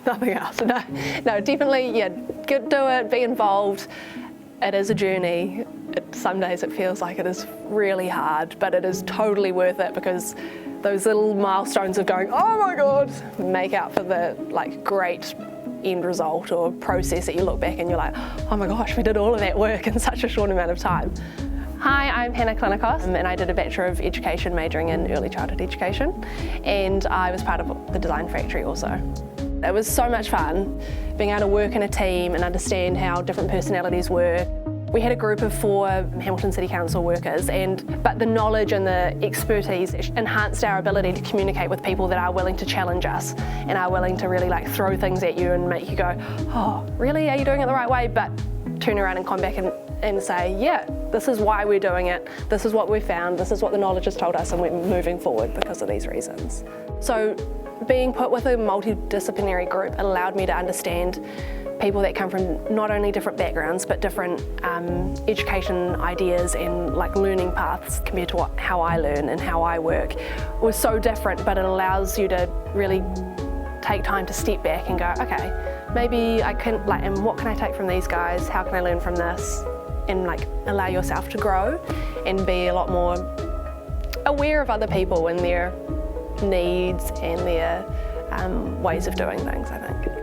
nothing else. No, definitely, yeah, do it, be involved. It is a journey. Some days it feels like it is really hard, but it is totally worth it because those little milestones of going, oh my God, make out for the great end result or process that you look back and you're like, oh my gosh, we did all of that work in such a short amount of time. Hi, I'm Hannah Klinikos and I did a Bachelor of Education majoring in Early Childhood Education, and I was part of the Design Factory also. It was so much fun being able to work in a team and understand how different personalities work. We had a group of 4 Hamilton City Council workers, but the knowledge and the expertise enhanced our ability to communicate with people that are willing to challenge us and are willing to really throw things at you and make you go, oh, really, are you doing it the right way? But turn around and come back and say, yeah, this is why we're doing it, this is what we found, this is what the knowledge has told us, and we're moving forward because of these reasons. So being put with a multidisciplinary group allowed me to understand people that come from not only different backgrounds but different education ideas and learning paths compared to how I learn and how I work. It was so different, but it allows you to really take time to step back and go, okay, maybe I can, and what can I take from these guys? How can I learn from this? And allow yourself to grow and be a lot more aware of other people and their needs and their ways of doing things, I think.